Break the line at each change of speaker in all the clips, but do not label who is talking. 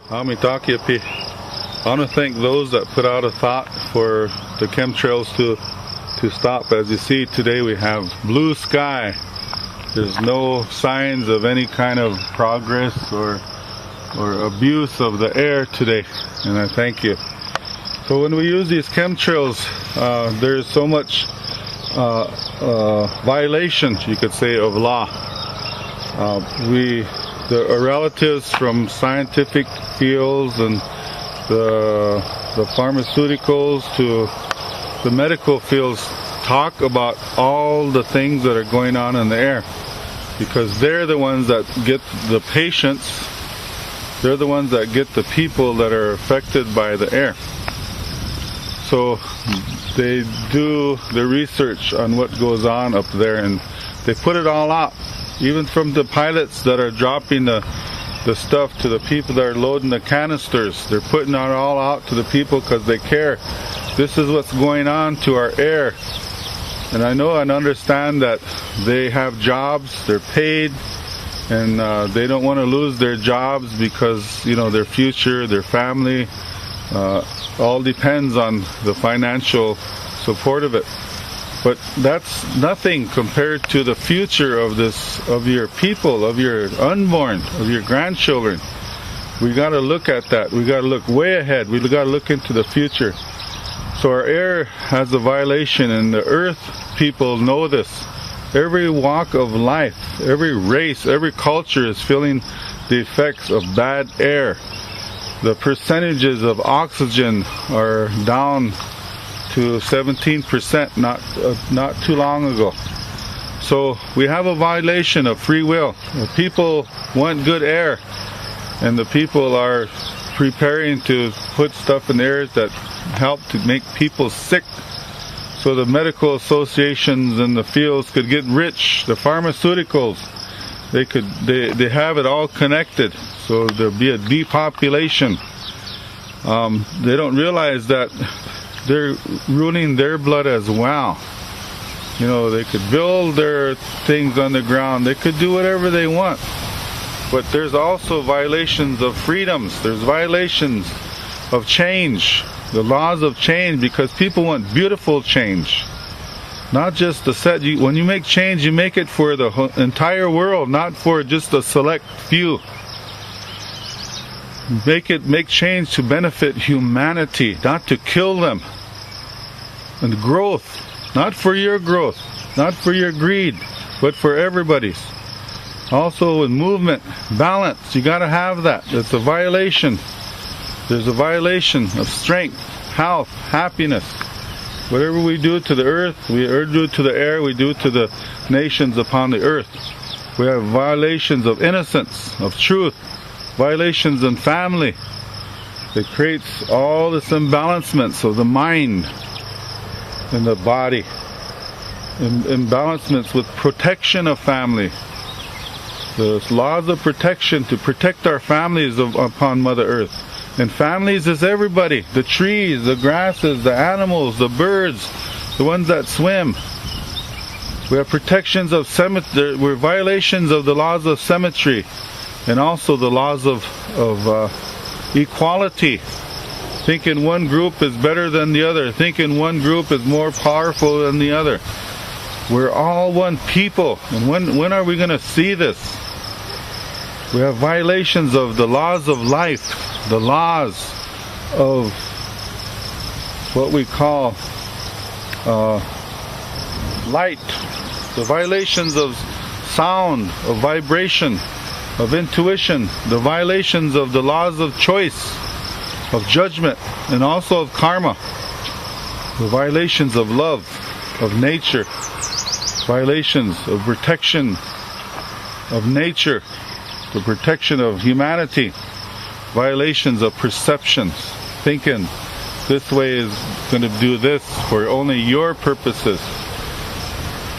Amitakiapi. I want to thank those that put out a thought for the chemtrails to stop. As you see today, we have blue sky. There's no signs of any kind of progress or abuse of the air today, and I thank you. So when we use these chemtrails, there's so much violation, you could say, of law. Our relatives from scientific fields and the pharmaceuticals to the medical fields talk about all the things that are going on in the air, because they're the ones that get the patients, they're the ones that get the people that are affected by the air. So they do the research on what goes on up there, and they put it all out, even from the pilots that are dropping the stuff to the people that are loading the canisters. They're putting it all out to the people because they care. This is what's going on to our air. And I know and understand that they have jobs, they're paid, and they don't want to lose their jobs because, you know, their future, their family, all depends on the financial support of it. But that's nothing compared to the future of your people, of your unborn, of your grandchildren. We got to look at that. We got to look way ahead. We got to look into the future. So our air has a violation, and the earth people know this. Every walk of life, every race, every culture is feeling the effects of bad air. The percentages of oxygen are down to 17% not too long ago. So we have a violation of free will. The people want good air, and the people are preparing to put stuff in the air that help to make people sick, so the medical associations in the fields could get rich. The pharmaceuticals, they have it all connected, so there'll be a depopulation. They don't realize that they're ruining their blood as well. You know, they could build their things on the ground, they could do whatever they want, but there's also violations of freedoms. There's violations of change, the laws of change, because people want beautiful change, not just the set. When you make change, you make it for the entire world, not for just a select few. Make change to benefit humanity, not to kill them. And growth, not for your growth, not for your greed, but for everybody's. Also with movement, balance, you got to have that. It's a violation. There's a violation of strength, health, happiness. Whatever we do to the earth, we do to the air, we do to the nations upon the earth. We have violations of innocence, of truth, violations in family. It creates all this imbalancements of the mind and the body, imbalancements with protection of family. The laws of protection to protect our families upon Mother Earth. And families is everybody, the trees, the grasses, the animals, the birds, the ones that swim. We have protections of cemetery, we're violations of the laws of symmetry, and also the laws of equality. Thinking one group is better than the other, thinking one group is more powerful than the other. We're all one people, and when are we going to see this? We have violations of the laws of life, the laws of what we call light, the violations of sound, of vibration, of intuition, the violations of the laws of choice, of judgment, and also of karma, the violations of love, of nature, violations of protection of nature, the protection of humanity, violations of perceptions, thinking this way is going to do this for only your purposes.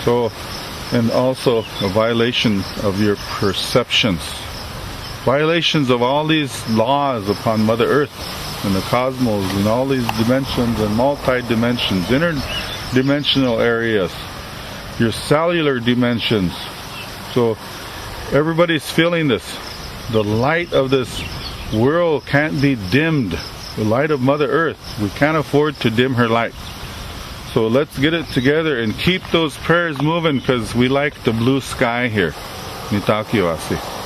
So, and also a violation of your perceptions. Violations of all these laws upon Mother Earth and the cosmos and all these dimensions and multi-dimensions, interdimensional areas, your cellular dimensions. So everybody's feeling this. The light of this world can't be dimmed. The light of Mother Earth, we can't afford to dim her light. So let's get it together and keep those prayers moving, because we like the blue sky here. Mitakiwasi.